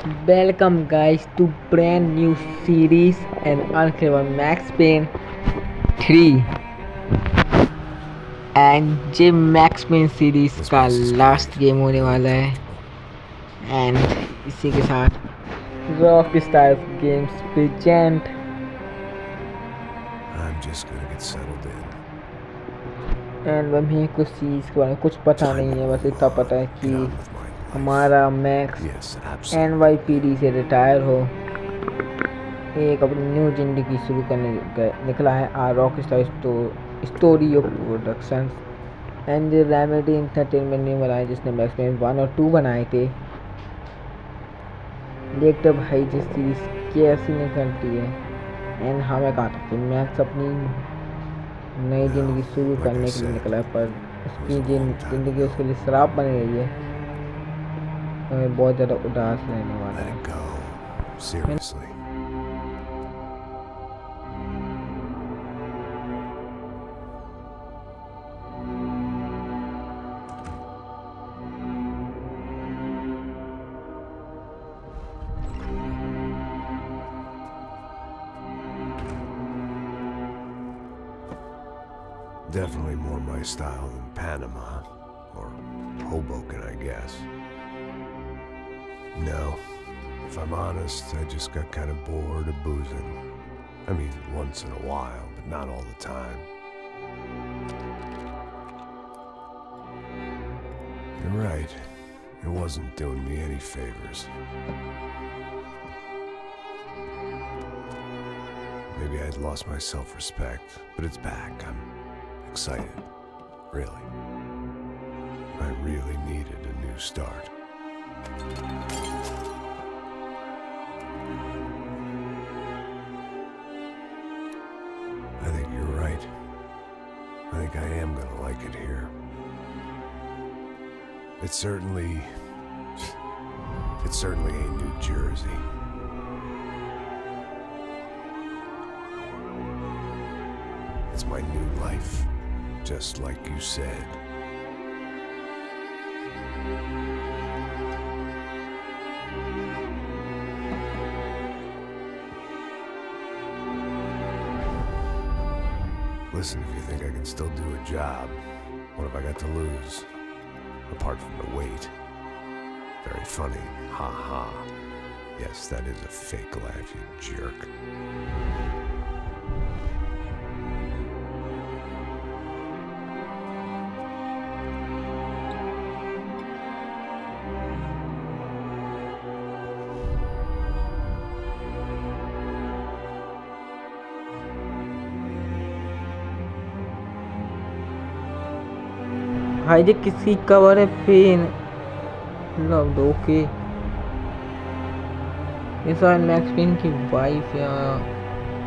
Welcome guys to brand new series and Uncover Max Payne 3 and ये max pen series का last game होने वाला है and इसी के साथ rock star games present and हमें कुछ चीज़ के बारे में कुछ पता नहीं है, बस इतना पता है कि हमारा मैक्स NYPD से रिटायर हो एक अपनी न्यू जिंदगी शुरू करने निकला है। Rock star story of production and remedy entertainment ने बनाया, जिसने मैक्स पेन 1 और 2 बनाए थे। देखते भाई जिस सीरीज कैसी निकलती है एंड हमें कहा था कि मैक्स अपनी नई ज़िंदगी शुरू करने के लिए निकला है, पर उसकी ज़िंदगी उसके लिए शराब बन रही है। हमें बहुत ज़्यादा उदास रहने वाला है। Definitely more my style than Panama, or Hoboken, I guess. No, if I'm honest, I just got kind of bored of boozing. I mean, once in a while, but not all the time. You're right, it wasn't doing me any favors. Maybe I'd lost my self-respect, but it's back. I'm excited, really. I really needed a new start. I think you're right. I think I am gonna like it here. It's certainly ain't New Jersey. It's my new life. Just like you said. Listen, if you think I can still do a job, what have I got to lose? Apart from the weight. Very funny. Ha ha. Yes, that is a fake laugh, you jerk. भाई जी किसकी cover है? Pen love okay, ये शायद max pen की wife या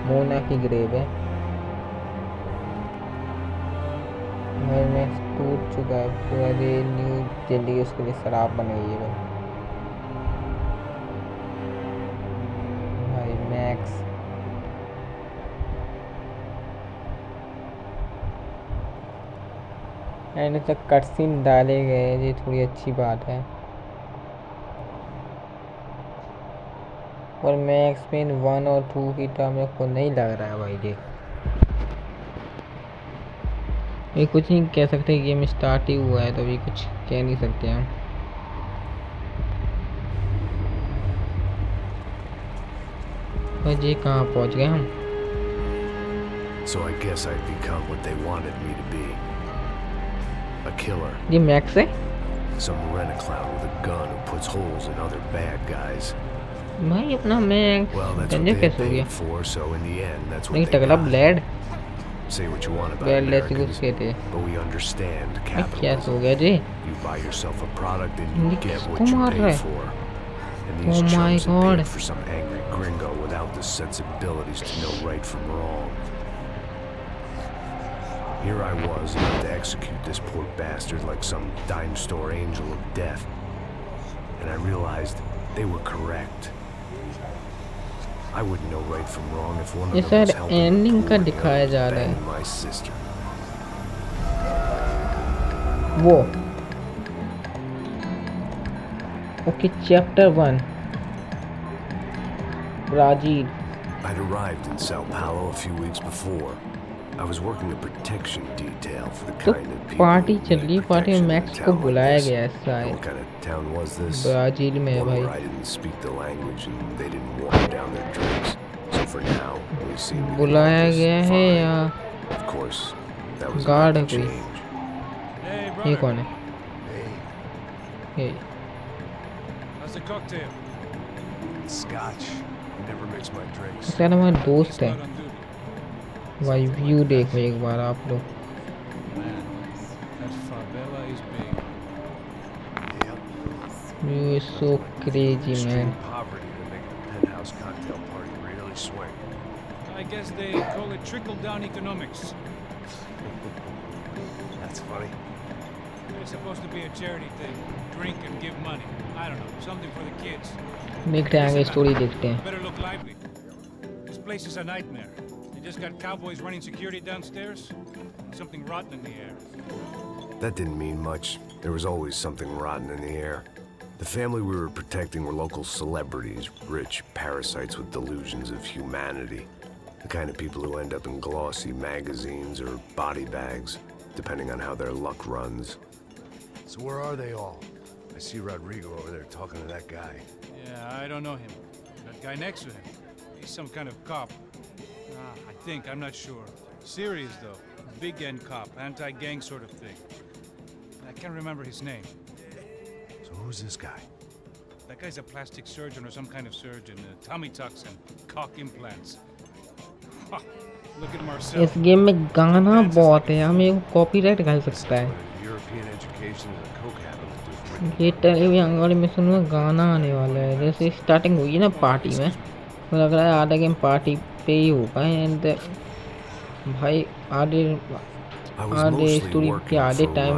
मोना की grave है। Max टूट चुका है पूरा, न्यू जिंदगी उसके लिए शराब बन गई है भाई मैक्स। एंड तक कटसीन डाले गए, ये थोड़ी अच्छी बात है। और मैक्स पेन 1 और 2 की टर्म मेरे को नहीं लग रहा है भाई। ये कुछ नहीं कह सकते, गेम स्टार्ट ही हुआ है तो अभी कुछ कह नहीं सकते हम। और ये कहाँ पहुँच गए हम? So I guess I'd become what they wanted me to be. A killer. ये मैक्स है? Some rent-a-clown with a gun who puts holes in other bad guys. भाई अपना मैक्स गंजे कैसे हो गया? नहीं टकला blade. Say what you want about Americans, उसके थे। but we understand क्या capitalism. हो गया जी? You buy yourself a product and you get what you मार रहा pay है? for. And these Oh my chumps are God. paid for some angry gringo without the sensibilities to know right from wrong. Here I was about to execute this poor bastard like some dime store angel of death. And I realized they were correct. I wouldn't know right from wrong if one of them was helping ending का poor दिखाया girl जा रहा bang है my sister. वो। Okay chapter 1 Brazil. I'd arrived in Sao Paulo a few weeks before. I was working a protection detail for the तो kind of people party who चल need रही है, party में protection in a max को town like बुलाया this. गया है And शायद। what kind of town was this? Brazil में है One भाई। where I didn't speak the language and they didn't water down their drinks. So for now, we seem to get बुलाया along गया just है fine. या Of course, that was guard about है to कोई? change. Hey, ये brother. कौन है? ये How's the cocktail? Scotch. Never mix my drinks. शायद हमारा दोस्त है Not on duty. भाई। व्यू देखो एक बार आप लोग। Man, that favela is big. View is so crazy man. Extreme poverty to make the penthouse cocktail party really swing. I guess they call it trickle-down economics. That's funny. It's supposed to be a charity thing. Drink and give money. I don't know, something for the kids. देखते हैं आगे story देखते हैं। Better look lively. This place is a nightmare. They just got cowboys running security downstairs. Something rotten in the air. That didn't mean much. There was always something rotten in the air. The family we were protecting were local celebrities, rich parasites with delusions of humanity. The kind of people who end up in glossy magazines or body bags, depending on how their luck runs. So where are they all? I see Rodrigo over there talking to that guy. Yeah, I don't know him. That guy next to him. He's some kind of cop. I think, I'm not sure. Serious though. Big end cop, anti-gang sort of thing. I can't remember his name. So who's this guy? That guy's a plastic surgeon or some kind of surgeon. Tummy tucks and cock implants. Ha, look at Marcel. इस game में गाना बहुत है, हमें वो copyright कर सकता है। European education and a coke habit will do for ये टेलीविजन वाले में सुनूंगा गाना आने वाला है। जैसे स्टार्टिंग हुई ना पार्टी में, तो लग रहा है आधा गेम पार्टी पे ही होगा। एंड भाई आधे स्टोरी के आधे टाइम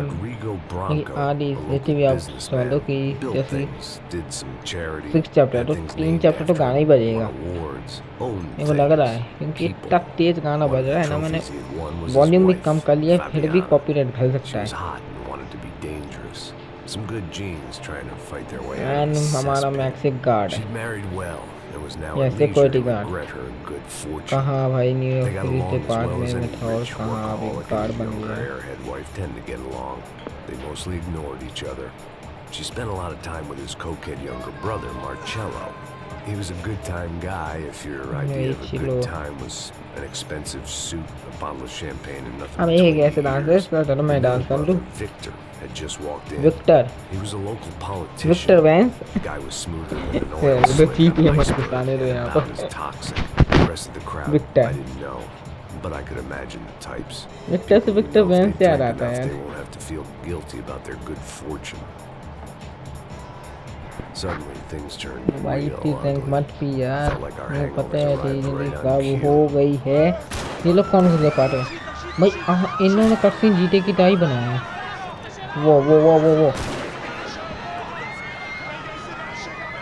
आधे जैसे भी आप समझो कि जैसे 6 चैप्टर तो 3 चैप्टर तो गाना ही बजेगा। मेरे को लग रहा है क्योंकि इतना तेज गाना बज रहा है ना, मैंने वॉल्यूम भी कम कर लिया है, फिर भी कॉपीराइट घल सकता है। Some good genes trying to fight their way and out. हमारा मैक्स एक गार्ड है। She married well. There was now Yeah, at leisure security to guard. regret her good fortune. कहाँ भाई New York They got police along as department well as में any था और rich कहाँ अब एक workaholic गार्ड and बन younger गया। airhead wife tend to get along. They mostly ignored each other. She spent a lot of time with his cokehead younger brother, Marcello. He was a good time guy if your idea of a Chilo. good time was an expensive suit, a bottle of champagne, and nothing अब between एक ऐसे the dance ears. है, चलो मैं The dance कर brother, लूँ। Victor, had just walked in. Victor He was a local Victor politician. Vance The guy was smoother than an Yeah, oil the slick, cheap a name nice of the bird, planet, and yeah. about as toxic. The rest of the crowd, Victor. I didn't know, but I could imagine the types. Victor से Victor People know if Vance they याद drink आता है enough, यार। they won't have to feel guilty about their good fortune. Suddenly, things turned भाई real इतनी drink ugly. मत P यार, Felt like our मुझे पता है hangovers तेरी arrived जिंदगी right खराब on हो cue. गई है। ये लोग कौन से पार्ट है भाई? इन्होंने कटसीन जीते की टाई बनाया है। वो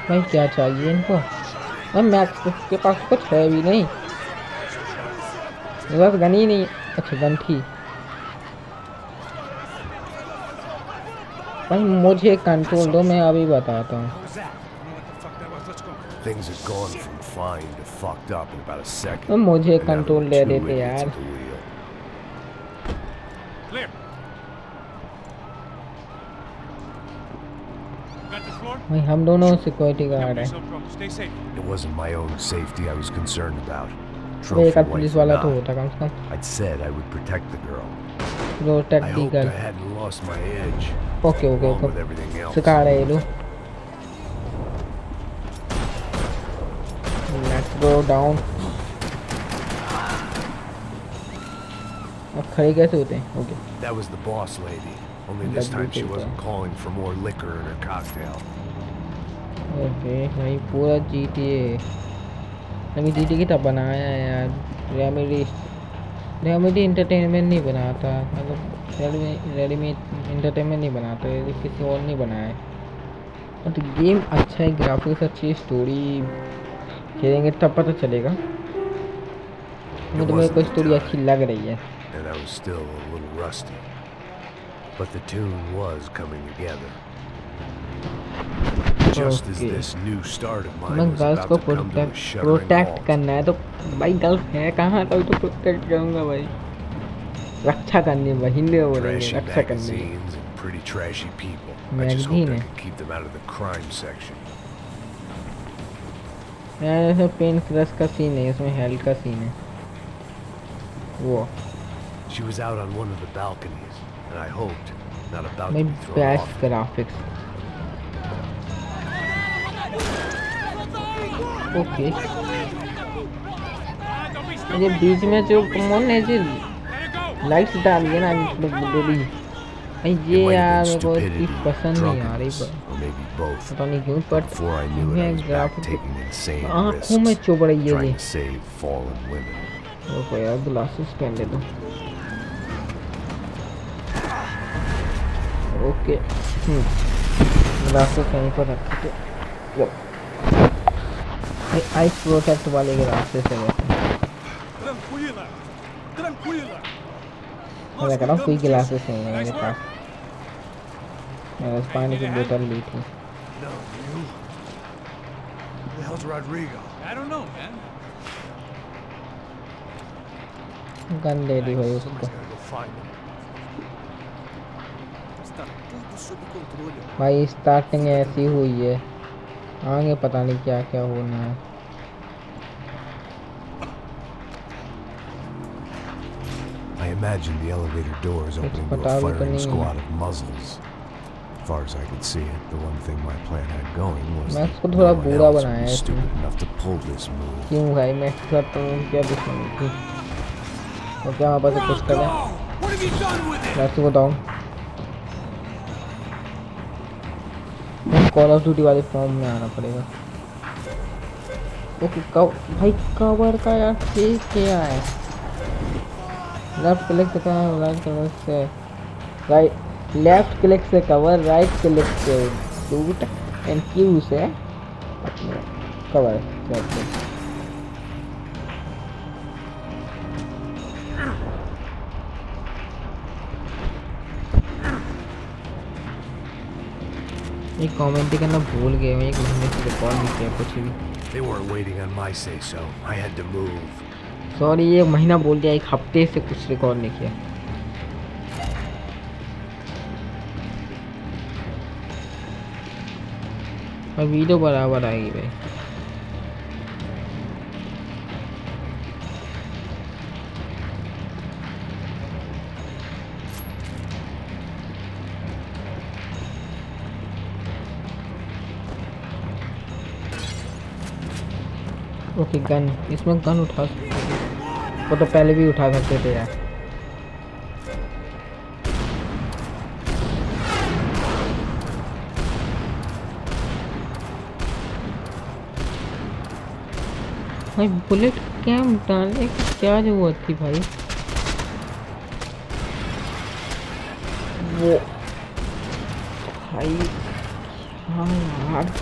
भाई क्या चाहिए इनको? भाई मैक्स के पास कुछ है भी नहीं, मेरे पास गन ही नहीं। अच्छा गन थी भाई, मुझे कंट्रोल दो, मैं अभी बताता हूँ। What was that? I don't know what the fuck that was. Let's go. Things had gone from fine to fucked up in about a second. तो मुझे And now there control were they two देते idiots यार। at the wheel. Clear. Got the floor? भाई हम दोनों security guard हैं। So stay safe. It wasn't my own safety I was concerned about. अबे एक Trophy आध पुलिस wife or वाला तो not, होता कम से कम। I'd said I would protect the girl. I protect the hoped I girl. hadn't lost my edge, okay along with everything else. सिखा रहे हैं लोग। Let's go down. अब खड़े कैसे होते हैं? Okay That was the boss lady. Only this time she wasn't calling for more liquor in her cocktail. Okay भाई पूरा GTA अभी GTA की तब बनाया है यार। रेमेडी इंटरटेनमेंट नहीं बनाता, मतलब रेडीमेड इंटरटेनमेंट नहीं बनाता है, किसी और नहीं बनाया है। तो गेम अच्छा है, ग्राफिक्स अच्छी है, स्टोरी खेलेंगे तब पता चलेगा। मुझे मेरे को स्टोरी अच्छी लग रही है। And I was still a little rusty. But the tune was coming together. Just as Okay. this new start of mine मैं was गर्ल्स about को to come to a shuddering protect halt, करना है तो भाई girls है कहाँ तभी तो प्रोटेक्ट करूँगा भाई। रक्षा करनी है भाई, हिंदी में बोलेंगे trashy रक्षा करनी है। magazines and pretty trashy people. I just magazine hoped I है। could keep them out of the crime section. यार इसमें पेन क्रश का सीन है, इसमें हेल का सीन है वो। She was out on one of the balconies, and I hoped not about भाई to be thrown best off. Graphics. Okay ये बीच में जो कमोन ने जो लाइट्स डाल दिया ना थोड़ी भाई, ये It might have यार been मेरे को इतनी stupidity, पसंद नहीं आ रही, drunkenness, or maybe both. पता नहीं क्यों, but Before I knew it, I was back graphic taking insane आँखों में risks, चुभ रही है trying ये। to save fallen women. देखो यार ग्लासेस पहन ले तो। ओके ग्लासेस कहीं पर रखते थे। आइस प्रोटेक्ट वाले ग्लासेस है वैसे। Tranquila, tranquila. मैं कह रहा हूँ कोई ग्लासेस नहीं है मेरे पास, मैंने पानी की बोतल ली थी। No, you? Who the hell's Rodrigo? I don't know, man. Gun दे दी भाई Someone's उसको। gotta go find him. Está tudo sob controle. भाई स्टार्टिंग ऐसी हुई है, आगे पता नहीं क्या क्या होना है। I imagine the elevator doors opening to a पता भी तो firing नहीं है। squad of muzzles. As far as I could see it, the one thing my plan had going was मैं that इसको no थोड़ा one बुरा else बनाया would है be इसमें। stupid enough to pull this move. क्यों भाई, मैं करता हूँ क्या दुश्मनी थी तो क्या वहाँ पर से कुछ करें। What have you done with it? मैं आपको बताऊँ कॉल ऑफ ड्यूटी वाले फॉर्म में आना पड़ेगा। ओके भाई कवर का यार ठीक क्या है, लेफ्ट क्लिक से कहाँ, राइट क्लिक से राइट, लेफ्ट क्लिक से कवर, राइट क्लिक से शूट एंड क्यू से कवर करते। ये कमेंट करना भूल गए, मैं एक महीने से रिकॉर्ड नहीं किया कुछ भी। They weren't waiting on my say-so. I had to move. Sorry ये महीना बोल दिया, एक हफ्ते से कुछ रिकॉर्ड नहीं किया। और वीडियो बराबर आएगी भाई। ओके गन, इसमें गन उठा सकते थे, वो तो पहले भी उठा सकते थे यार। भाई बुलेट कैंप डालने की क्या जरूरत थी भाई। वो भाई हाँ यार,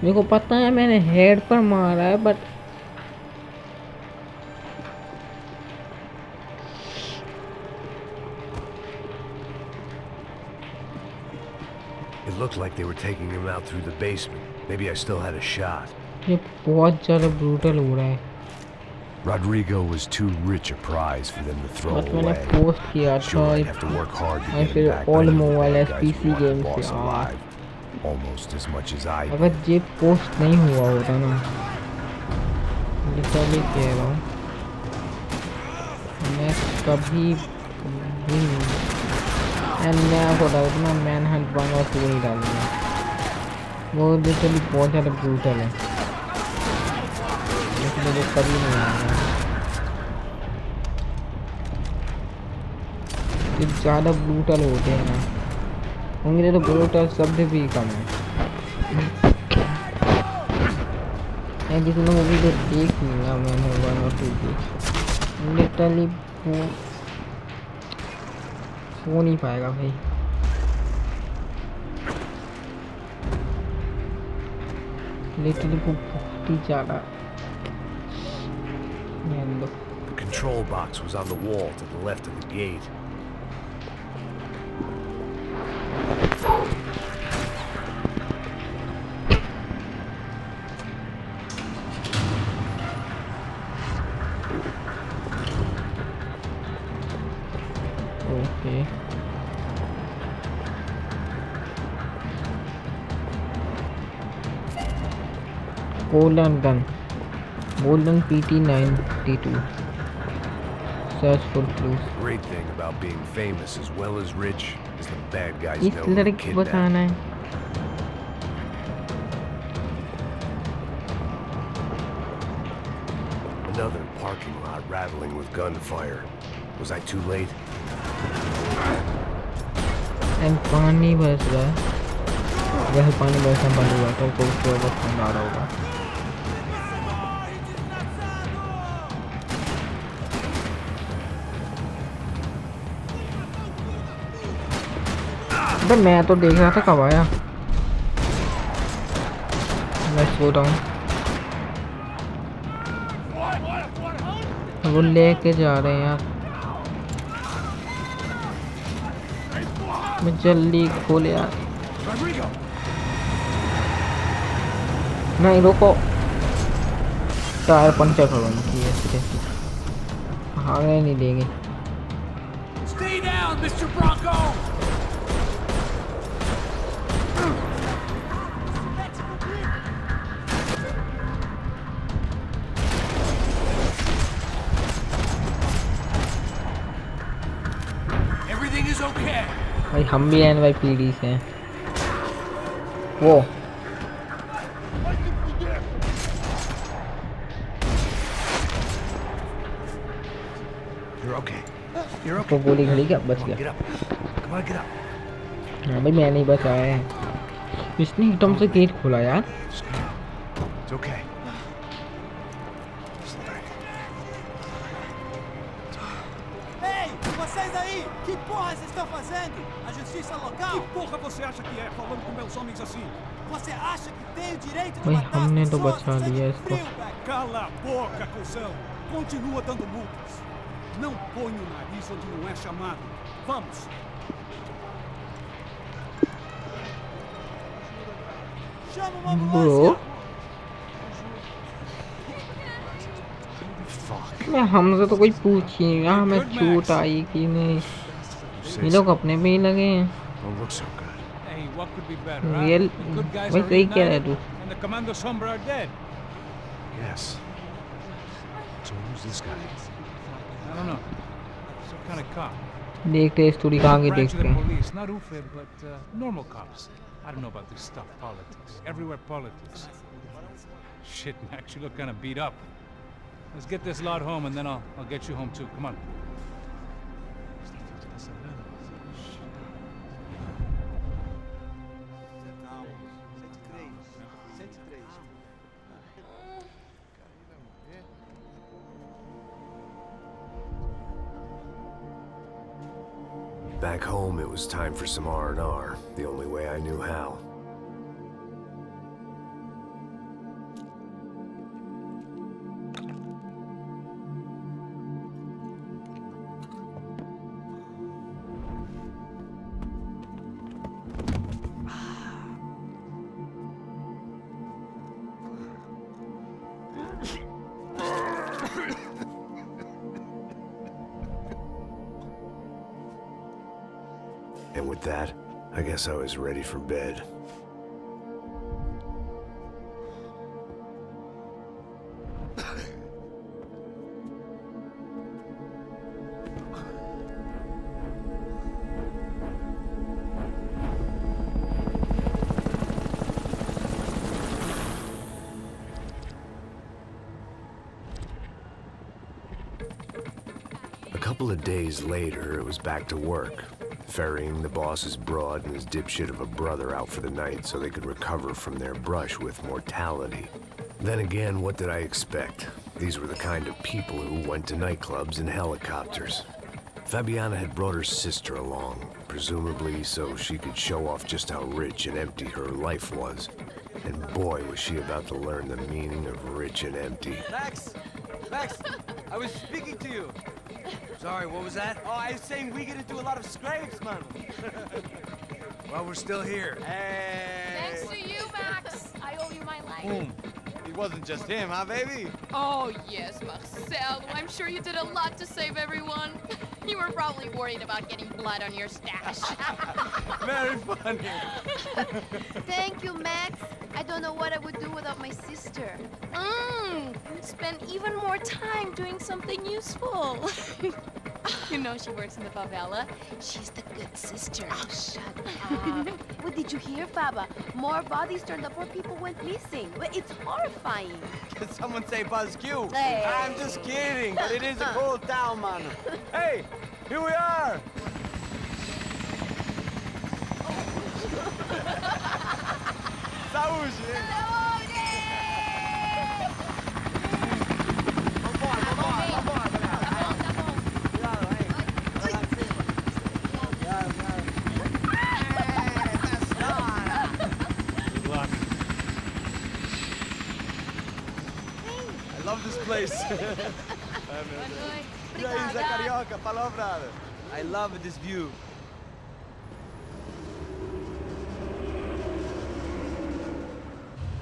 मेरे को पता है मैंने हेड पर मारा है, but It looked like they were taking him out through the basement. Maybe I still had a shot. ये बहुत ज़्यादा ब्रूटल हो रहा है। Rodrigo was too rich a prize for them to throw but मैंने away. पोस्ट किया Sure, था I'd have to work hard to और get फिर him back. All But I knew the mobile bad S guys PC would want game the boss से। alive, almost as much as I did. अगर ये post नहीं हुआ होता ना, literally कह रहा हूँ मैं कभी भी मैं आपको बता दूँ ना, मैन हंट 1 और 2 नहीं डालूंगा, वो लिटरली बहुत ज़्यादा ब्रूटल है, मुझे कभी नहीं आएगा। ये ज़्यादा ब्रूटल होते हैं ना, होंगे तो ब्रूटल शब्द भी कम है। मैं जितने मूवी तो देख लिया मैंने 1 और 2 की, लिटरली हो नहीं पाएगा भाई। लिटरली बहुत ही ज़्यादा। The control box was on the wall to the left of the gate. Okay golden PT92 search for clues Great thing about being famous as well as rich is the bad guys इस know who to लड़की को kidnap. बचाना है Another parking lot rattling with gunfire. Was I too late? And पानी बरस रहा है वैसे पानी बरसना बंद हुआ था तो उसके बाद ठंड आ रहा होगा अबे मैं तो देख रहा था कब आया लेट्स गो डाउन वो लेके जा रहे हैं यार मैं जल्दी खोल यार नहीं रुको टायर पंचर करवानी चाहिए इसके भागने नहीं देंगे Stay down, Mr. Bronco! Everything is okay. भाई हम भी NYPD से हैं वो You're okay. You're okay. तो गोली खड़ी क्या बच Get गया up. Come on, get up. हाँ भाई मैं नहीं बचाया है इसने एकदम से गेट खोला यार It's good. It's okay. Ei, vocês aí! Que porra vocês estão fazendo? A justiça local? Que porra você acha que é, falando com meus homens assim? Você acha que tem o direito de भाई matar as हमने तो pessoas? बचा Sangue लिया इसको frio, velho. Cala a boca, cuzão! Continua dando multas. Não põe o nariz onde não é chamado. Vamos! Chama uma Bro. ambulância! Fuck. मैं हमसे तो कोई पूछ ही नहीं रहा हमें चोट आई कि नहीं You say ये लोग so. अपने पे ही लगे हैं Don't look so good. Hey, what could be better, huh? Real The good guys भाई are सही कह रहा है reunited, तू and the Commando Sombra are dead. Yes. So who's this guy? I don't know. Some kind of cop. देखते हैं story कहाँ आगे Branch of देखते the हैं police, not UFE, but normal cops. I don't know about this stuff, politics. Everywhere politics. Shit, Max, you look kind of beat up. Let's get this lot home, and then I'll get you home too. Come on. Calma. 103. 103. Back home, it was time for some R&R, the only way I knew how. And with that, I guess I was ready for bed. A couple of days later, it was back to work, ferrying the boss's broad and his dipshit of a brother out for the night so they could recover from their brush with mortality. Then again, what did I expect? These were the kind of people who went to nightclubs in helicopters. Fabiana had brought her sister along, presumably so she could show off just how rich and empty her life was. And boy, was she about to learn the meaning of rich and empty. Max! Max! I was speaking to you! Sorry, what was that? Oh, I was saying we get into a lot of scrapes, man. Well, we're still here. Hey! Thanks to you, Max. I owe you my life. Boom. It wasn't just him, huh, baby? Oh, yes, Marcel. I'm sure you did a lot to save everyone. You were probably worried about getting blood on your stash. Very funny. Thank you, Max. I don't know what I would do without my sister. Spend even more time doing something useful. You know she works in the favela. She's the good sister. Oh, shut up. What did you hear, Faba? More bodies turned up where people went missing. It's horrifying. Did someone say Buzz Q? Hey. I'm just kidding, but it is a cool town, man. Hey, here we are. Saúde! I love this place. E aí, Zé Carioca, falou, brother. I love this view.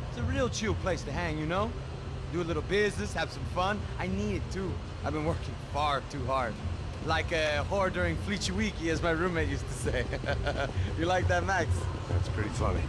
It's a real chill place to hang, you know? Do a little business, have some fun. I need it too. I've been working far too hard. Like a whore during Fleechy Weeky, as my roommate used to say. You like that, Max? That's pretty funny.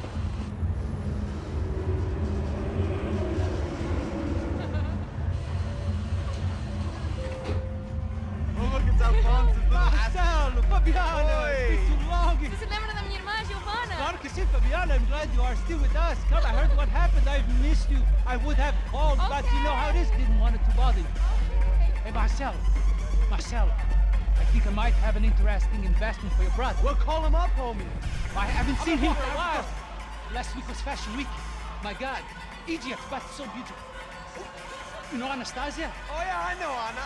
Oh, look, it's Alfonso's little Marcelo, Fabiana, Oi. it's too long. Você se lembra da minha irmã, Giovanna? Claro que sim, Fabiana. I'm glad you are still with us. Come, I heard what happened. I've missed you. I would have called, but you know how it is. Didn't want it to bother you. Hey, Marcelo. Marcelo, I think I might have an interesting investment for your brother. Well, call him up, homie. I haven't seen him for a while. Last week was Fashion Week. My God, Egypt, but so beautiful. You know Anastasia? Oh, yeah, I know, Anna.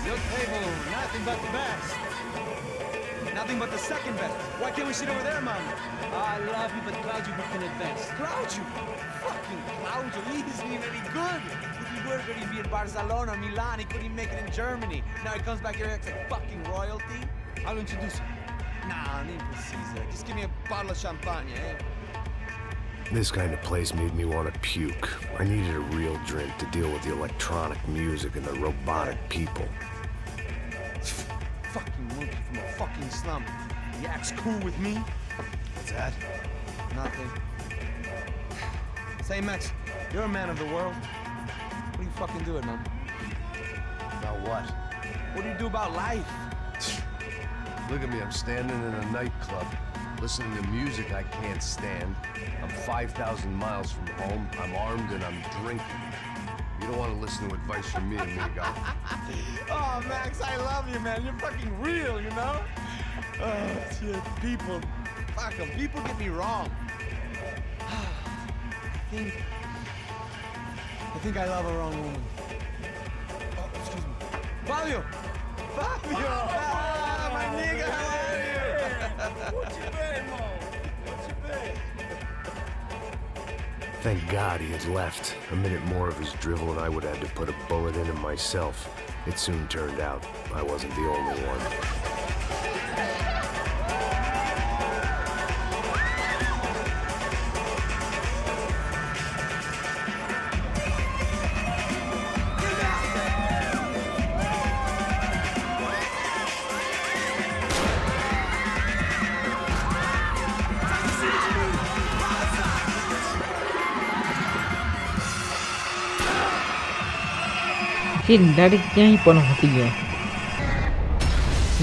Your table, nothing but the best. Nothing but the second best. Why can't we sit over there, man? I love you, but Claudio booking advance. Claudio? Fucking Claudio, he isn't even any good. If he were good, he'd be in Barcelona, Milan. He couldn't even make it in Germany. Now he comes back here and acts like fucking royalty. I'll introduce you. Nah, nem precisa. Just give me a bottle of champagne, eh? This kind of place made me want to puke. I needed a real drink to deal with the electronic music and the robotic people. Fucking monkey from a fucking slum. He acts cool with me. What's that? Nothing. Say, Max, you're a man of the world. What do you fucking do it, man? About what? What do you do about life? Look at me, I'm standing in a nightclub, listening to music I can't stand. I'm 5,000 miles from home, I'm armed and I'm drinking. You don't want to listen to advice from me, amigo. Oh, Max, I love you, man. You're fucking real, you know? Oh, shit. People. Fuck 'em. People get me wrong. I think I love a wrong woman. Oh, excuse me. Fabio! Fabio! Ah, my nigga, how are you? What you been, Mo? What you been? Thank God he had left. A minute more of his drivel and I would have had to put a bullet in him myself. It soon turned out I wasn't the only one. ये लड़कियां ही पनौती है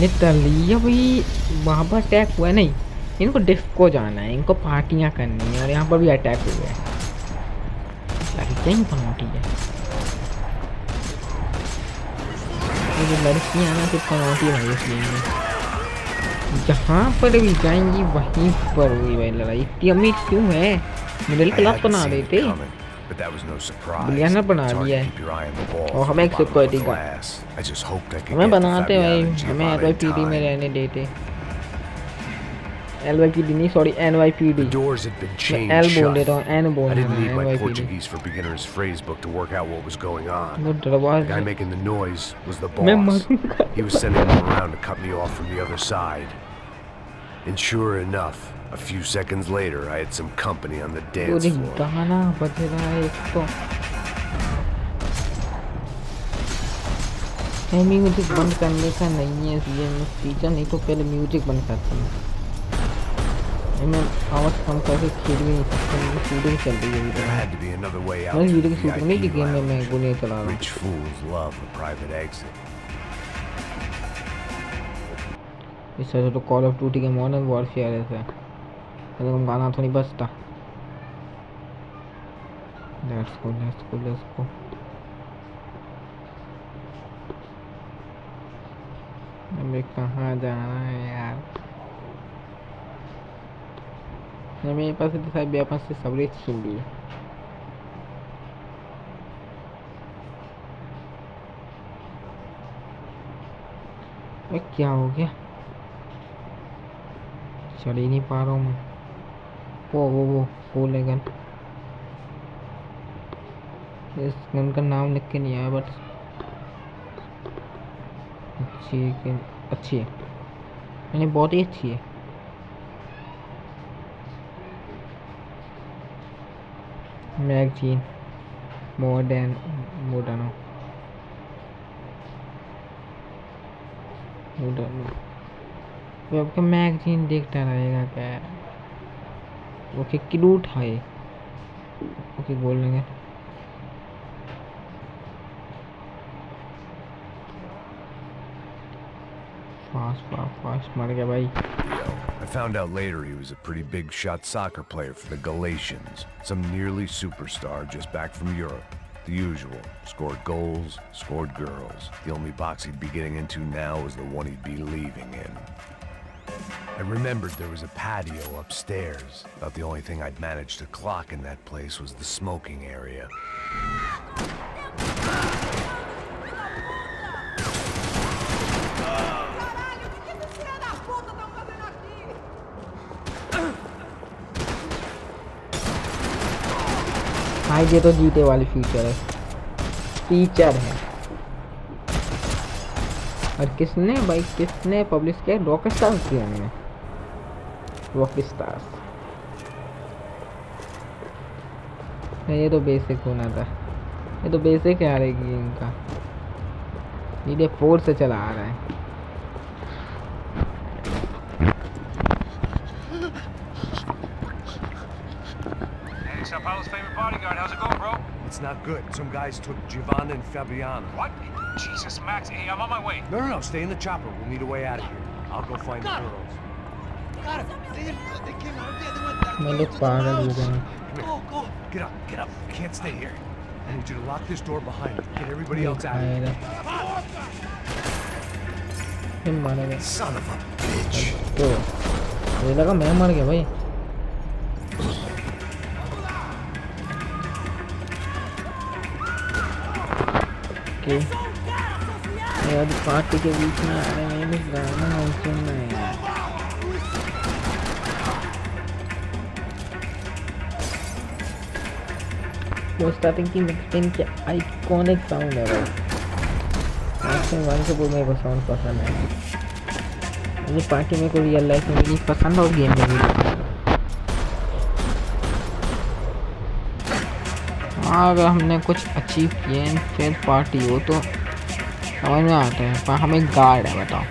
literally. भाई वहाँ पर attack हुआ है, नहीं इनको डिस्को जाना है, इनको पार्टियां करनी है और यहाँ पर भी अटैक हुआ है। लड़कियां ही पनौती है, ये जो लड़कियां ना सिर्फ पनौती है भाई। इसलिए जहाँ पर भी जाएंगी वहीं पर हुई भाई लड़ाई। इतनी अमीर क्यों है, मिडिल क्लास बना देते, बिलियनर बना दिया है। और हमें एक सिक्योरिटी गार्ड हमें बनाते भाई, हमें NYPD में रहने देते। LYPD नहीं, सॉरी NYPD। L बोल देता हूँ, N बोल I रहा didn't need my NYPD। Portuguese for beginners phrase book to work out what was going on. वो दरबार The guy making the noise was the मैं boss. मरूंगा। He was sending them around to cut me off from the other side. And sure enough, a few seconds later, I had some company on the dance पूरी floor. गाना बज रहा है एक तो। Music बंद करने का नहीं है ये फीचर, नहीं तो पहले म्यूजिक बंद करता हूँ। मैं आवाज़ कम करके खेल भी नहीं सकता, मेरी शूटिंग चल रही है। There had to be another way out मैं to वीडियो the की शूटिंग नहीं की VIP गेम में मैं lounge. गोलियाँ चला रहा हूँ। Rich fools love a private exit. इस तरह तो कॉल ऑफ ड्यूटी के मॉडर्न वॉरफेयर है, तो हम गाना तो नहीं बजता। Let's go let's go let's go. हमें कहाँ जाना है यार, मेरे पास तो साहब मेरे पास से सवरेज सूडी है। क्या हो गया, चढ़ ही नहीं पा रहा हूँ मैं। वो फूल है गन, इस गन का नाम लिख के नहीं आया बट अच्छी है यानी बहुत ही अच्छी है। मैगजीन मॉडर्न आपका मैगजीन देखता रहेगा क्या। ओके क्लू उठाए, ओके बोल लेंगे। फास्ट मर गया भाई। I found out later he was a pretty big shot soccer player for the Galatians, some nearly superstar just back from Europe. The usual. Scored goals, scored girls. The only box he'd be getting into now was the one he'd be leaving in. I remembered there was a patio upstairs. About the only thing I'd managed to clock in that place was the smoking area. हाँ ये तो जीते वाली feature है, feature है। और किसने publish किया, रॉक स्टार्स किया मैंने, रॉक स्टार्स। ये तो बेसिक होना था, ये तो बेसिक है यार गेम का। ये 4 से चला आ रहा है। Sao Paulo's favorite bodyguard. How's it going, bro? It's not good. Some guys took Giovanna and Fabiana. What? Jesus, Max. Hey, I'm on my way. No. Stay in the chopper. We'll need a way out of here. I'll go find the girls. Got him. They came out. Yeah, they went that मैं way. लोग पागल हो गए। Go. Get up. You can't stay here. I need you to lock this door behind you. Get everybody else out of here. मारा गया। Son of a bitch. तो मुझे लगा मैं मर गया भाई। यार पार्टी के बीच में आ रहे हैं, कुछ गाना नहीं सुनना है यार। वो स्टार्टिंग की मिक्सिंग के आइकॉनिक साउंड है भाई। एक्शन 1 से वो मेरे को साउंड पसंद है। मुझे पार्टी में को रियल लाइफ में भी पसंद और गेम में भी पसंद। अगर हमने कुछ अचीव किए फिर पार्टी हो तो समझ में आता है, पर हमें गार्ड है बताओ।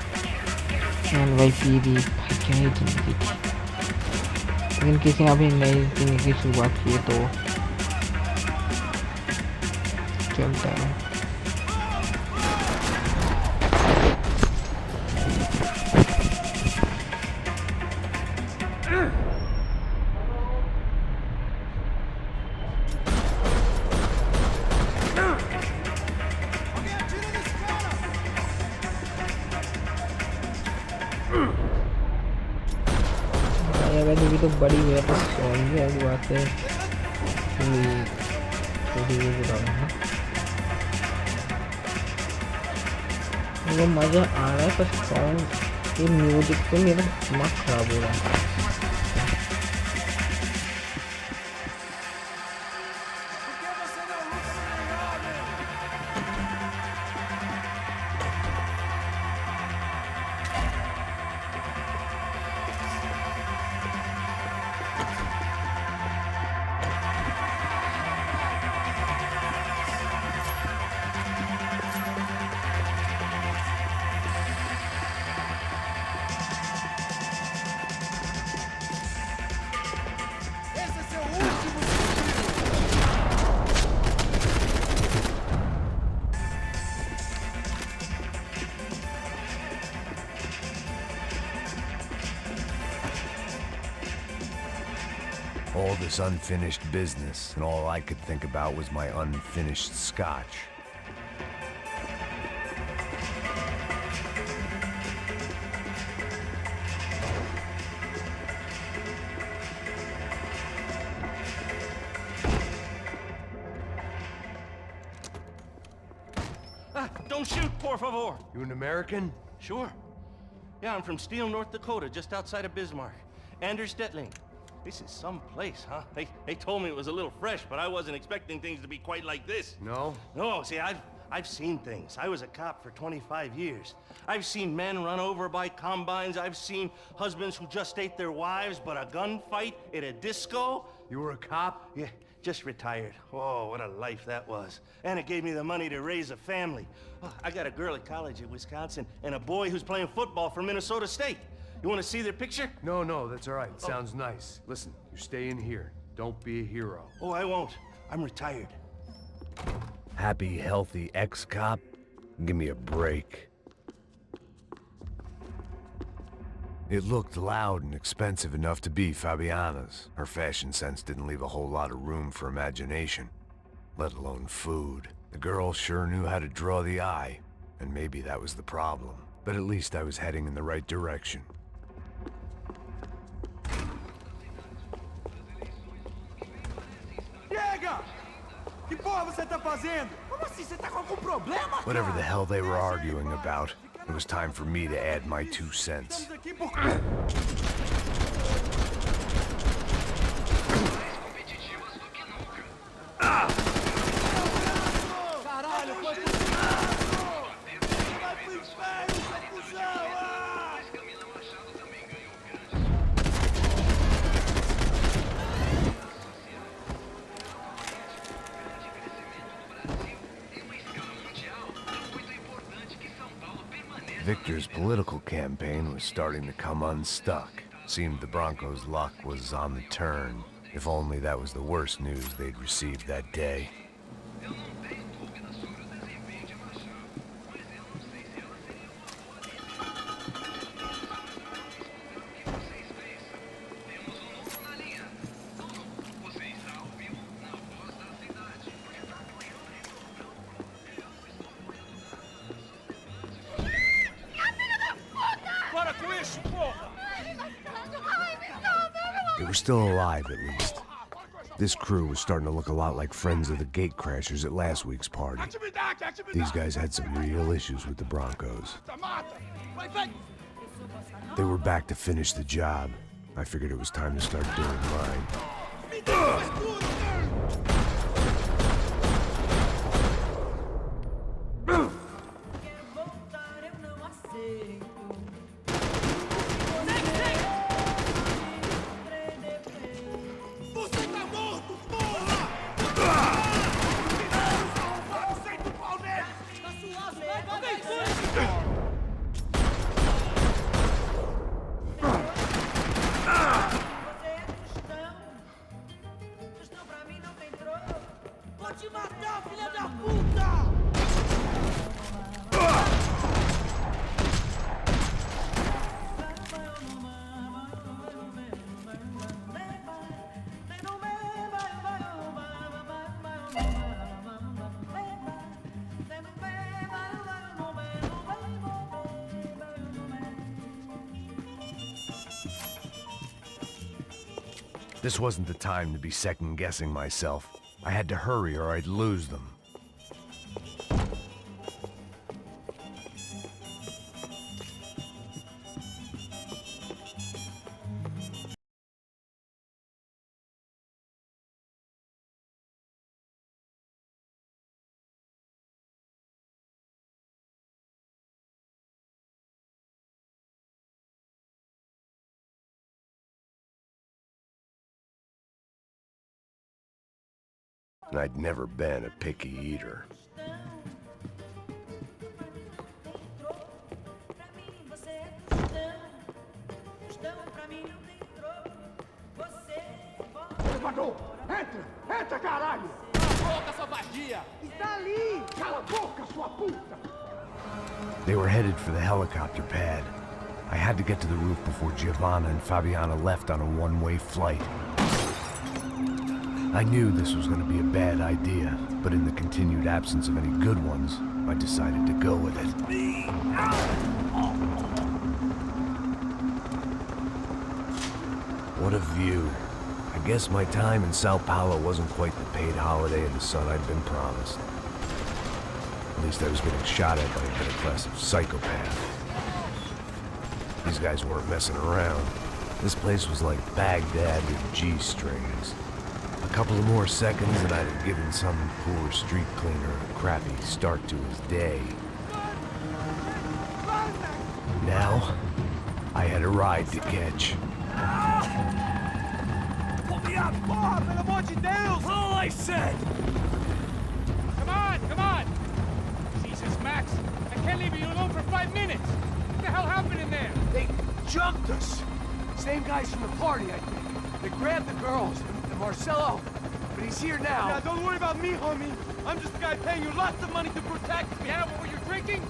NYPD भाई क्या ही जिंदगी थी। लेकिन किसी ने अभी नई जिंदगी की शुरुआत की है तो चलता है। वैसे भी तो बड़ी है तो सॉन्ग है बात है छोटी भी बताऊँगा वो मज़ा आ रहा है पर सॉन्ग ये म्यूजिक से मेरा दिमाग खराब हो रहा है All this unfinished business, and all I could think about was my unfinished scotch. Don't shoot, por favor. You an American? Sure. Yeah, I'm from Steele, North Dakota, just outside of Bismarck. Anders Stetling. This is some place, huh? They told me it was a little fresh, but I wasn't expecting things to be quite like this. No? No, see, I've seen things. I was a cop for 25 years. I've seen men run over by combines. I've seen husbands who just ate their wives, but a gunfight at a disco? You were a cop? Yeah, just retired. Oh, what a life that was. And it gave me the money to raise a family. Oh, I got a girl at college at Wisconsin and a boy who's playing football for Minnesota State. You want to see their picture? No, that's all right. Sounds nice. Listen, you're staying here. Don't be a hero. Oh, I won't. I'm retired. Happy, healthy ex-cop? Give me a break. It looked loud and expensive enough to be Fabiana's. Her fashion sense didn't leave a whole lot of room for imagination, let alone food. The girl sure knew how to draw the eye, and maybe that was the problem. But at least I was heading in the right direction. Chega! Que porra você tá fazendo? Como assim? Você tá com algum problema? Whatever the hell they were arguing about, it was time for me to add my 2 cents. Estamos aqui por... Caralho, foi pro vai pro inferno, seu cuzão! Victor's political campaign was starting to come unstuck. Seemed the Broncos' luck was on the turn. If only that was the worst news they'd received that day. They were still alive, at least. This crew was starting to look a lot like friends of the gatecrashers at last week's party. These guys had some real issues with the Broncos. They were back to finish the job. I figured it was time to start doing mine. This wasn't the time to be second-guessing myself. I had to hurry or I'd lose them. And I'd never been a picky eater. Elevador! Entra! Entra, caralho! Cala a boca, sua vadia! Está ali! Cala a boca, sua puta! They were headed for the helicopter pad. I had to get to the roof before Giovanna and Fabiana left on a one-way flight. I knew this was going to be a bad idea, but in the continued absence of any good ones, I decided to go with it. What a view. I guess my time in Sao Paulo wasn't quite the paid holiday in the sun I'd been promised. At least I was getting shot at by a middle-class psychopath. These guys weren't messing around. This place was like Baghdad with G-strings. A couple of more seconds and I'd have given some poor street cleaner a crappy start to his day. Now, I had a ride to catch. Pull me up! Porra, pelo amor de Deus! All I said! Come on, come on! Jesus, Max, I can't leave you alone for 5 minutes! What the hell happened in there? They jumped us! Same guys from the party, I think. They grabbed the girls, and Marcelo, but he's here now. Yeah, don't worry about me, homie. I'm just a guy paying you lots of money to protect me. Yeah, what were you drinking?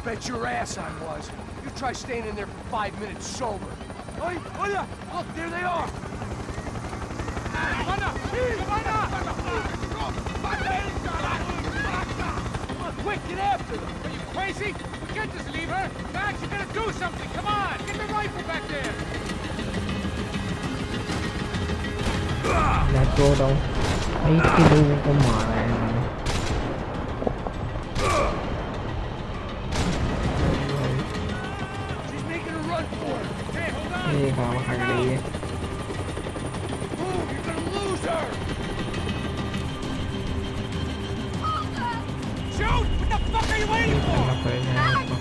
Bet your ass I was. You try staying in there for 5 minutes sober. Oi, hola! Look, there they are! Giovanna! Giovanna! Come on, quick, get after them! Are you crazy? We can't just leave her! Max, you gotta do something! Come on! Get the rifle back there! Let's go down. भाई इतने लोगों को मारा है इन्होंने. She's making a run for it! Hey, hold on! ये कहाँ भाग रही है? Move, you're gonna lose her! Shoot! What the fuck are you waiting for? करना पड़ेगा इसको.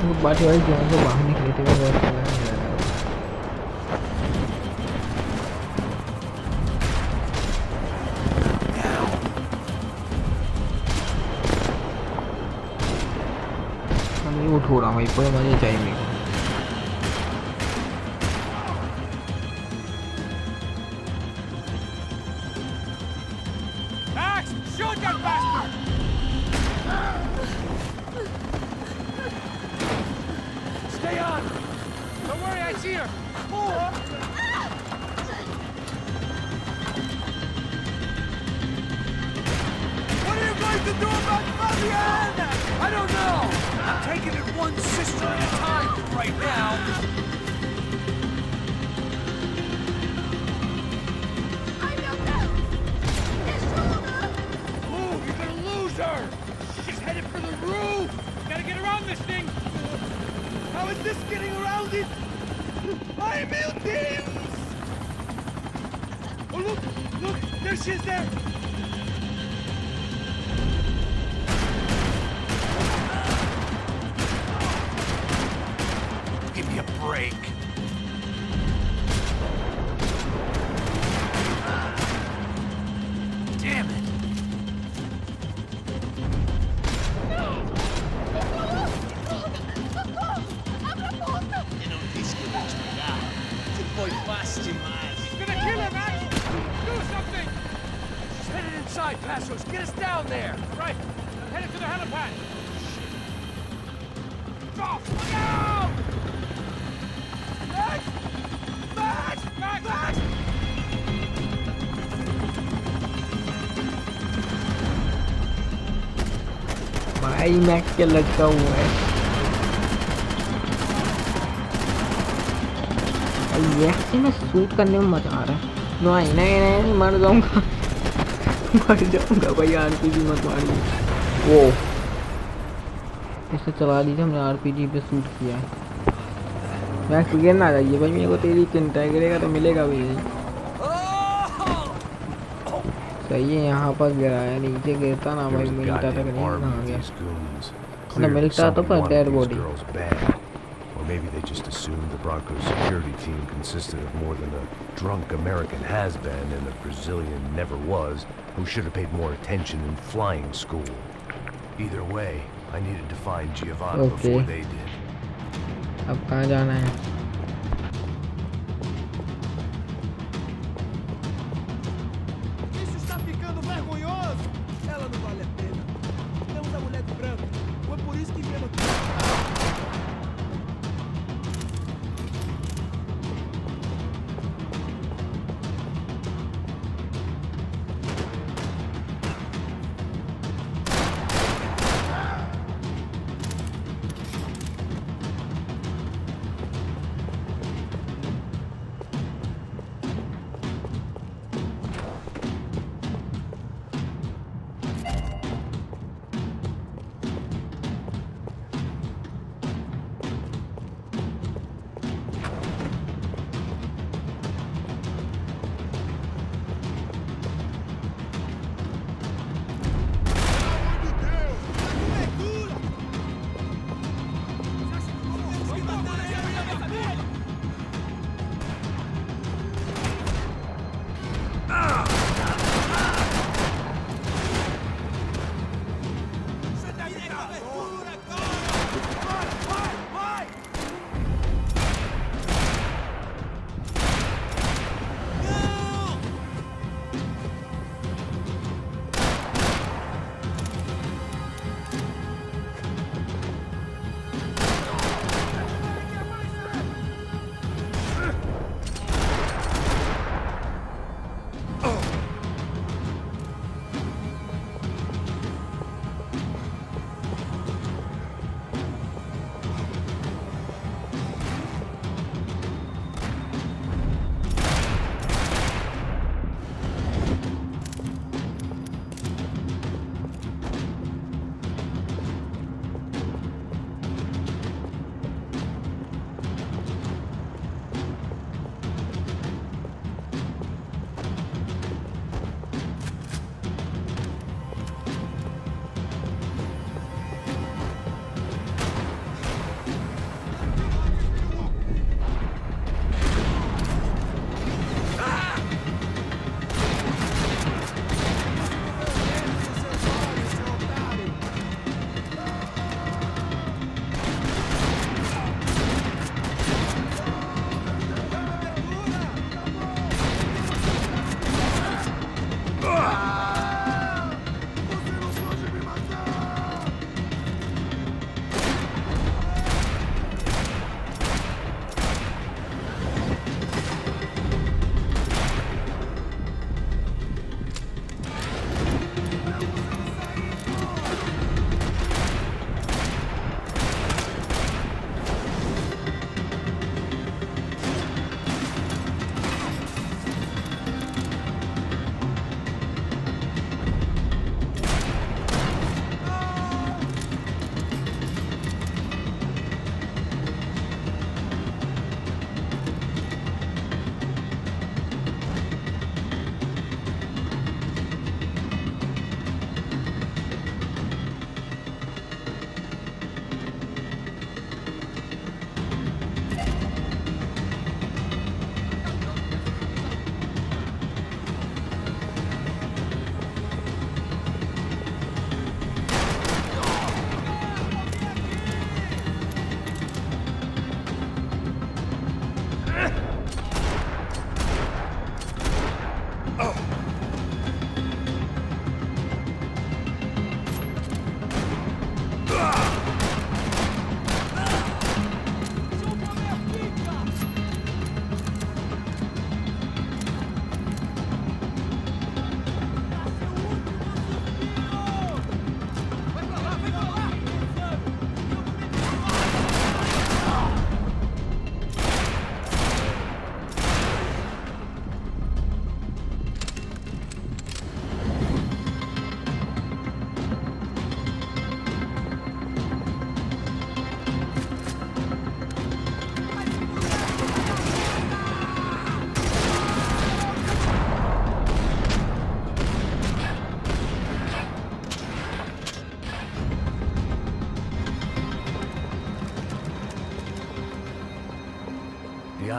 वो बात वाली जो हमको बाहर निकले थे वो बहुत अच्छा लगा. मैं उठ रहा हूँ भाई, पूरा मजे चाहिए मेरे को. Max! Shoot that bastard! Stay on! Don't worry, I see her! What are you going to do about Fabiana? I don't know! I'm taking it one sister at a time for right now. Move, you're gonna lose her! She's headed for the roof! Gotta get around this thing! How is this getting around it? Ay, meu Deus! Oh, look! Look! There she is there! Give me a break. Damn it! He's gonna kill her, Max! Do something! She's headed inside, Passos. Get us down there! Right, I'm headed to the helipad! Drop! Look out! Max! Max! Max! Max! I max के लटका हुआ है। ये से मैं shoot करने में मजा आ रहा है। नहीं नहीं नहीं मर जाऊंगा मर जाऊंगा भाई। आरपीजी मत मारिए। वो इसे चला लीजिए, हमने आरपीजी पे शूट किया है। मैक्स गिर ना जाइए भाई, मेरे को तेरी चिंता है, गिरेगा तो मिलेगा भी नहीं। सही है, यहाँ पर गिरा है, नीचे गिरता ना भाई मिलता तक नहीं। कहाँ गया ना मिलता तो पर dead body. Or maybe they just assumed the Broncos security team consisted of more than a drunk American has-been and a Brazilian never was who should have paid more attention in flying school. Either way, I needed to find Giovanni before they did. अब कहाँ जाना है? Isso está ficando vergonhoso! Ela não vale a pena. Temos a mulher de branco. Foi por isso que viemos aqui.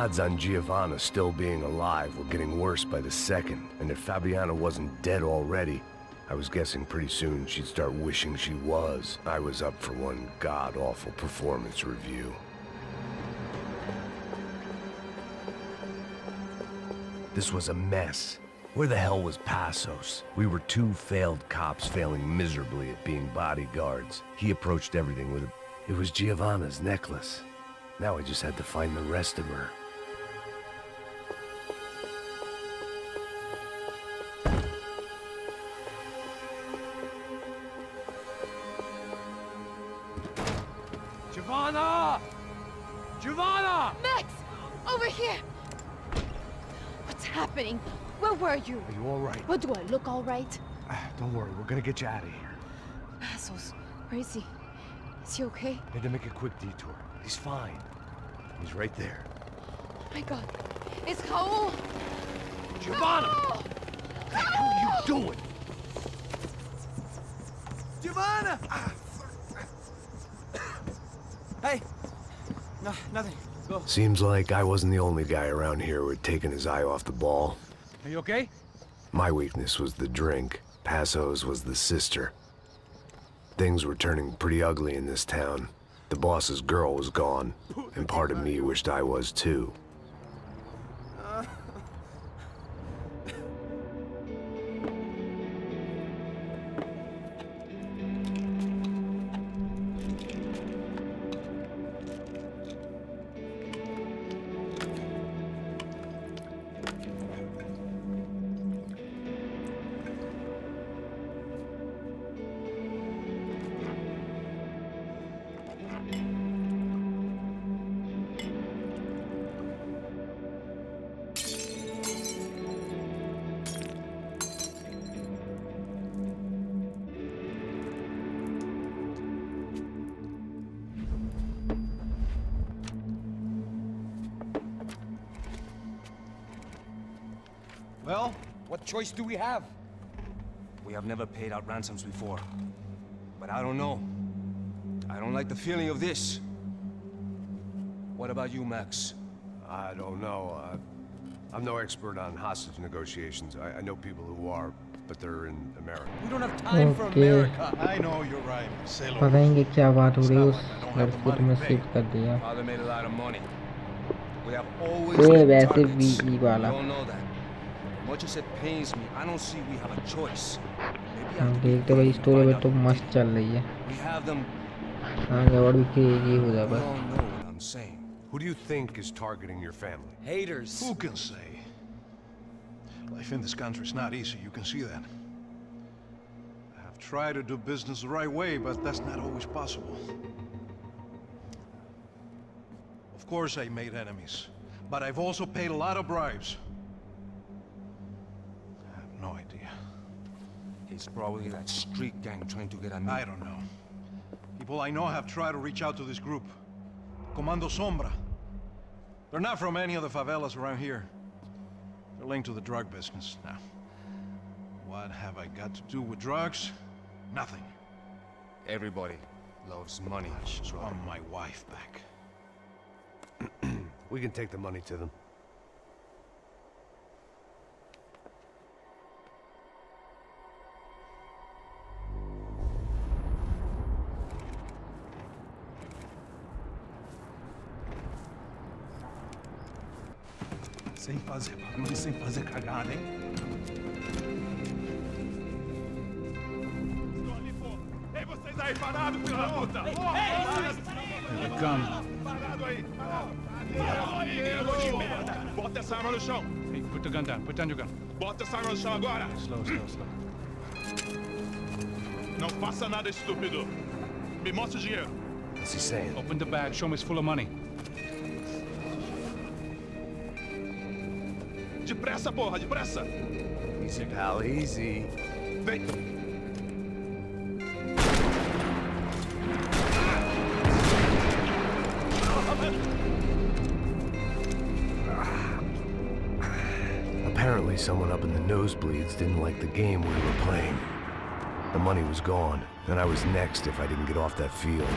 odds on Giovanna still being alive were getting worse by the second, and if Fabiana wasn't dead already, I was guessing pretty soon she'd start wishing she was. I was up for one god-awful performance review. This was a mess. Where the hell was Passos? We were two failed cops failing miserably at being bodyguards. He approached everything with a... It was Giovanna's necklace. Now I just had to find the rest of her. Giovanna! Giovanna! Max! Over here! What's happening? Where were you? Are you all right? What, do I look all right? Don't worry, we're gonna get you out of here. Passos, where is he? Is he okay? Had to make a quick detour. He's fine. He's right there. Oh my god. It's Raul! Giovanna! Raul! What the hell are you doing? Giovanna! Hey! No, nothing. Go. Seems like I wasn't the only guy around here who had taken his eye off the ball. Are you okay? My weakness was the drink. Passos was the sister. Things were turning pretty ugly in this town. The boss's girl was gone, and part of me wished I was too. Well, what choice do we have? We have never paid out ransoms before. But I don't know. I don't like the feeling of this. What about you, Max? I don't know. I'm no expert on hostage negotiations. I know people who are, but they're in America. We don't have time for Okay. America. I know you're right. Say पता नहीं कि क्या बात हो रही है उस लड़की को तुमने सेव कर दिया Father made a lot of money. We have always ये been वैसे targets. भी ई वाला We all know that. Much as it pains me, I don't see we have a choice. Maybe I हम have to be देखते भाई quick to story find में out तो who मस्त did it. चल रही है We have them. आगे और भी क्रेजी हो जाए We बस all know what I'm saying. Who do you think is targeting your family? Haters. Who can say? Life in this country is not easy, you can see that. I have tried to do business the right way, but that's not always possible. Of course I made enemies, but I've also paid a lot of bribes. I have no idea. It's probably that street gang trying to get at me. I don't know. People I know have tried to reach out to this group. Comando Sombra. They're not from any of the favelas around here. They're linked to the drug business. Now, what have I got to do with drugs? Nothing. Everybody loves money. I just want my wife back. We can take the money to them. Sem fazer barulho, sem fazer cagada, hein? Ei, vocês aí parados, filho da puta! Here they come. Parado aí! Bota essa arma no chão! Hey, put the gun down. Put down your gun. Bota essa arma no chão agora! Slow, slow, slow. Não faça nada estúpido. Me mostra o dinheiro. What's he saying? Open the bag. Show me it's full of money. Depressa, porra, depressa! Easy, pal, easy. Vem! Apparently someone up in the nosebleeds didn't like the game we were playing. The money was gone, and I was next if I didn't get off that field.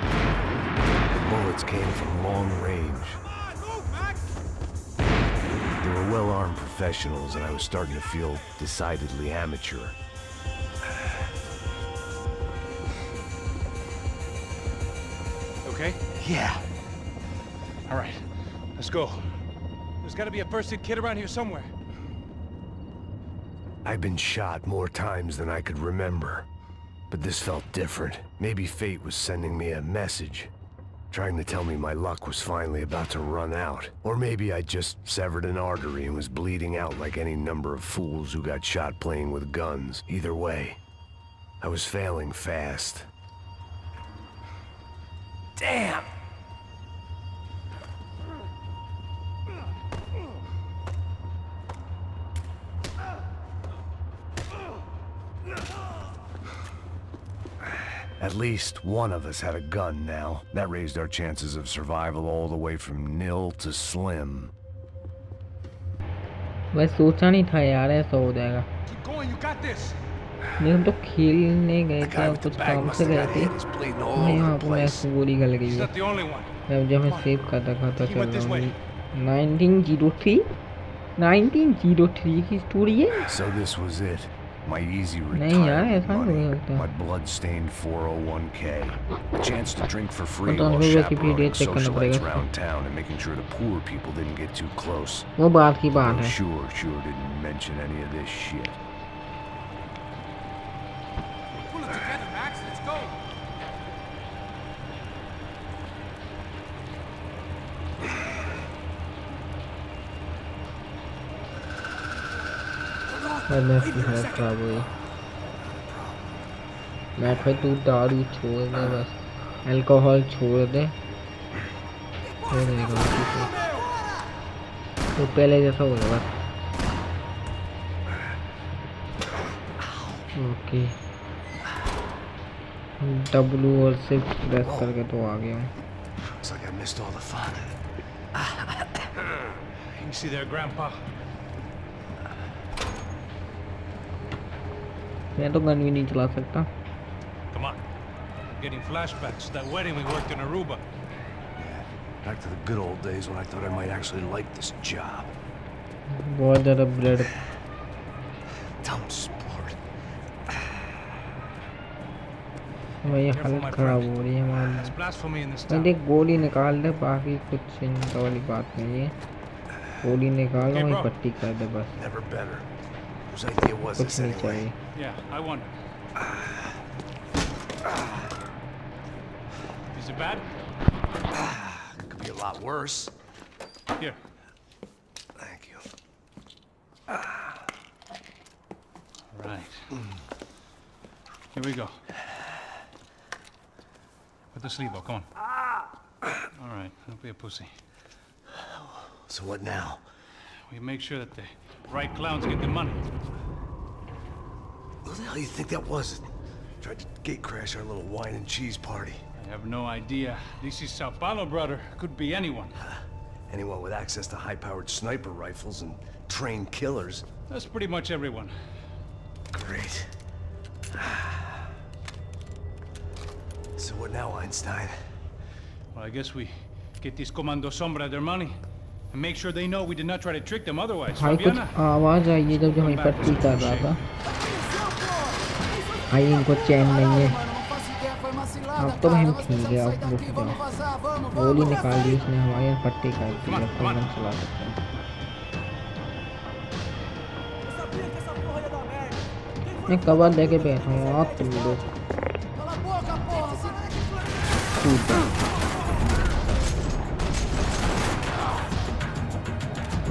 The bullets came from long range. Come on, move, Max! well-armed professionals, and I was starting to feel decidedly amateur. Okay? Yeah. All right, let's go. There's got to be a first-aid kit around here somewhere. I've been shot more times than I could remember. But this felt different. Maybe fate was sending me a message, trying to tell me my luck was finally about to run out. Or maybe I just severed an artery and was bleeding out like any number of fools who got shot playing with guns. Either way, I was failing fast. Damn! At least one of us had a gun now. That raised our chances of survival all the way from nil to slim. मैं सोचा नहीं था यार ऐसा हो जाएगा। Keep going, you got this. हम तो खेलने गए थे और कुछ काम से गए थे। यहाँ पर मैं गोली गल गई He's है। not the only one. जब मैं सेव करता था चल रहा हूँ। 1903 1903 की स्टोरी है। So this was it. My easy नहीं यार retirement ऐसा नहीं money. होता। My blood-stained 401k. A chance to drink for free तो while हमें Wikipedia chaperoning check करना socialites पड़ेगा। around town and making sure the poor people didn't get too close. वो बात की बात है। Sure didn't mention any of this shit. Pull it together, Max. Let's go. मैं की हालत खराब हुई। मैं फिर तू दारू छोड़ दे बस, अल्कोहल छोड़ दे, हो जाएगा तो पहले जैसा हो जाएगा। ओके W और सिर्फ प्रेस करके तो आ गया हूँ। Looks like I missed all the fun. You see there, Grandpa? मैं तो गन भी नहीं चला सकता। Come on. I'm getting flashbacks to that wedding we worked in Aruba. Back to the good old days when I thought I might actually like this job. बहुत ज़्यादा blood. Dumb sport. मेरी हालत खराब हो रही है हमारी। That's blasphemy in this मैंने town. गोली निकाल दे, बाकी कुछ चिंता वाली बात नहीं है। गोली निकाल Okay, वही bro. पट्टी कर दे बस, Never better. Whose idea was कुछ this नहीं anyway? चाहिए। Yeah, I wonder. Is it bad? Could be a lot worse. Here. Thank you. Right. Here we go. Put the sleeve up, come on. All right, don't be a pussy. So what now? We make sure that the right clowns get the money. Who the hell do you think that was? Tried to gate crash our little wine and cheese party. I have no idea. This is Sao Paulo, brother. Could be anyone. Anyone with access to high-powered sniper rifles and trained killers. That's pretty much everyone. Great. So what now, Einstein? Well, I guess we get these Comando Sombra their money and make sure they know we did not try to trick them otherwise. भाई कुछ Fabiana? आवाज़ आई है जब हमें पट्टी कर रहा था। भाई इनको चैन नहीं है। अब तो हम ठीक है, अब रुक जाओ। गोली निकाल दी इसने, हमारे यहाँ पट्टी कर दी, अब तो हम चला सकते हैं। मैं कवर लेके बैठा हूँ, आप तुम लोग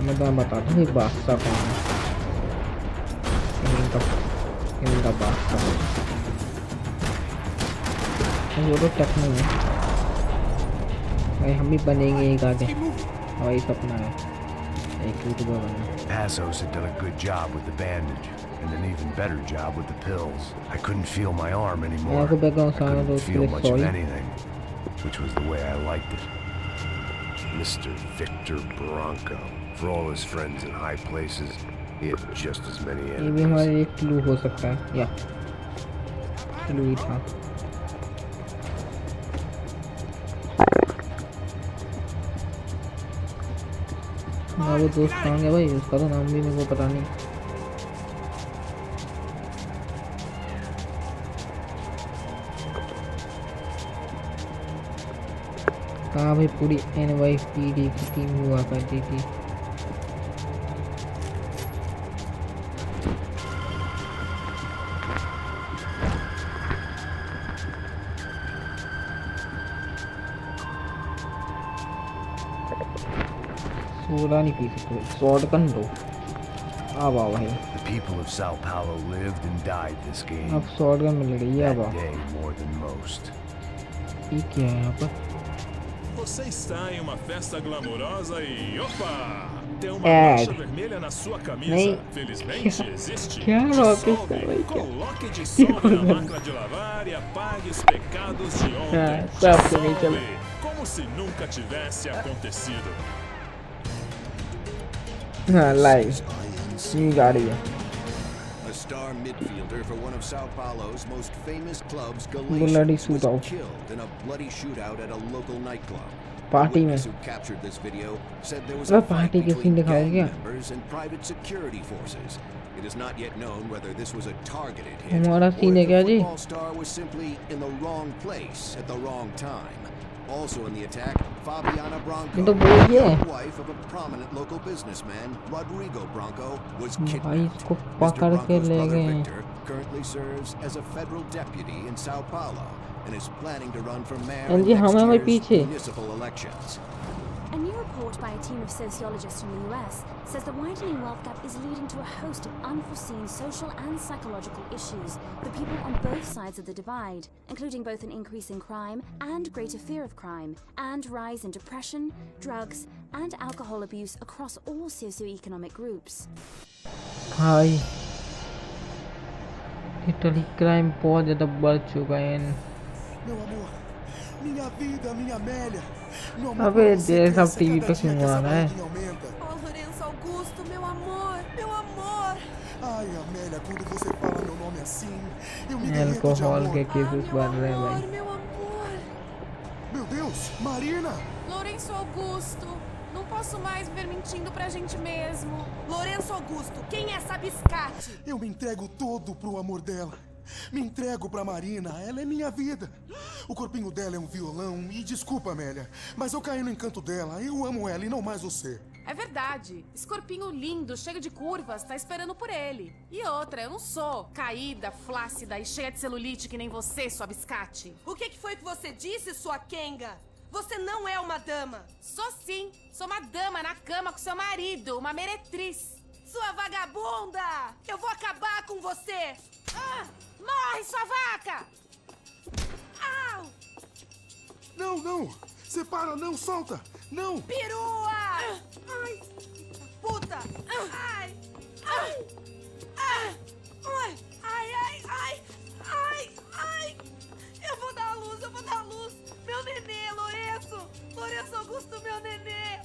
मैं तो बताता हूँ बादशाह कौन है। इनका बादशाह वो तो टकनू है भाई, हम भी बनेंगे एक आधे, हमारी सपना है एक यूट्यूबर बनना। Passos had done a good job with the bandage, and an even better job with the pills. I couldn't feel my arm anymore. मैं को I बैकग्राउंड साउंड couldn't उसके feel लिए much of sorry. anything, which was the way I liked it. Mr. Victor Bronco. For all his friends in high places, he had just as many ये भी enemies. हमारे एक clue हो सकता है, या क्लू ही था। ना वो दोस्त कहाँ गया भाई, उसका तो नाम भी मेरे को पता नहीं। कहाँ भाई पूरी NYPD की टीम हुआ करती थी। सोडा नहीं पी सकते, शॉटगन दो। अब आओ भाई, The people of Sao Paulo lived and died this game. अब शॉटगन मिल गई है। अब That आओ, day more than most. ये क्या है यहाँ पर? Você está em uma festa glamourosa e opa! Tem uma É. mancha vermelha na sua camisa. Nem- Felizmente existe. Que louco, Dissolve, cara, que- coloque dissolve na máquina de lavar e apague os pecados de ontem. sabe também que Dissolve, como se nunca tivesse acontecido. हाँ live news आ रही है। A star midfielder for one of Sao Paulo's most famous clubs, Bloody Galatians, was shootout. killed in a bloody shootout at a local nightclub. Party A witness में। who captured this video said there was अबे a fight party के between scene दिखाया gang क्या? members and private security forces. It is not yet known whether this was a targeted hit हमारा or scene है if क्या the ji? football star was simply in the wrong place at the wrong time. Also in the attack, Fabiana Branco, ये तो बोल दिया है। the wife of a prominent local businessman, Rodrigo Branco, was भाई kidnapped. इसको Mr. पकड़ के Branco's ले brother गए हैं। Victor currently serves as a federal deputy in Sao Paulo and is planning to run for mayor And in ji, next हमें भाई year's पीछे। municipal elections. A new report by a team of sociologists from the US says the widening wealth gap is leading to a host of unforeseen social and psychological issues for people on both sides of the divide, including both an increase in crime and greater fear of crime, and rise in depression, drugs, and alcohol abuse across all socioeconomic groups. भाई Italy crime बहुत ज़्यादा बढ़ चुका है। Meu amor, minha vida, minha Amélia. Meu amor, अबे pra você ये सब crescer TV cada पे dia क्यों que आ essa रहा है? barriguinha aumenta. Oh, Lourenço Augusto, meu amor, meu amor. Ai, Amélia, quando você fala meu nome assim, eu me derreto de alcohol amor. के cases बढ़ रहे हैं Amor, भाई। meu amor. Meu Deus, Marina! Lourenço Augusto, não posso mais viver mentindo pra gente mesmo. Lourenço Augusto, quem é essa biscate? Eu me entrego todo pro amor dela. Me entrego pra Marina, ela é minha vida. O corpinho dela é um violão e desculpa, Amélia, mas eu caí no encanto dela. Eu amo ela e não mais você. É verdade. Esse corpinho lindo, cheio de curvas, tá esperando por ele. E outra, eu não sou caída, flácida e cheia de celulite que nem você, sua biscate. O que foi que você disse, sua Kenga? Você não é uma dama. Sou sim. Sou uma dama na cama com seu marido, uma meretriz. Sua vagabunda! Eu vou acabar com você! Ah! Morre, sua vaca! Au! Não, não! Separa, não, solta! Não! Perua! Ai! Puta! Ai! Ai! Ai! Ai! Ai! Ai! Ai! Ai! Eu vou dar a luz, eu vou dar a luz! Meu nenê, Lourenço! Lourenço Augusto, meu nenê!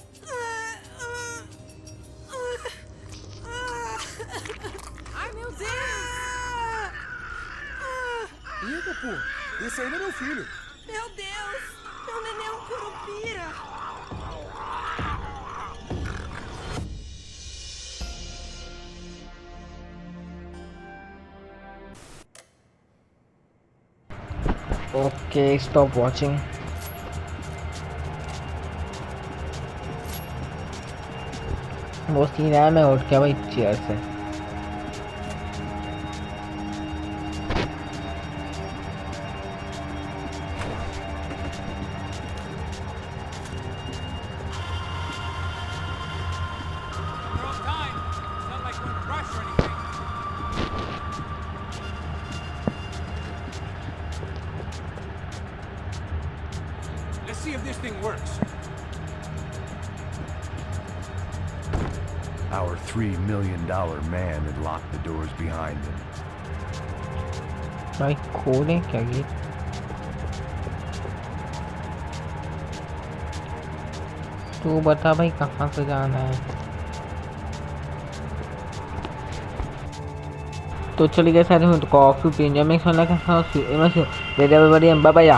Ai, meu Deus! Eita, pô! Esse aí não é meu filho! Meu Deus! Meu nenê é um curupira! Okay, stop watching. वो scene है, मैं उठ गया भाई chair से। We're on time. It's not like we're in a rush or anything. Let's see if this thing works. Our $3 million man had locked the doors behind him. भाई खोलें क्या ये? तू बता भाई कहाँ से जाना है? तो चलिए सारे कॉफी पीने में खाना का साथ में से दे दे बड़ी बाबा या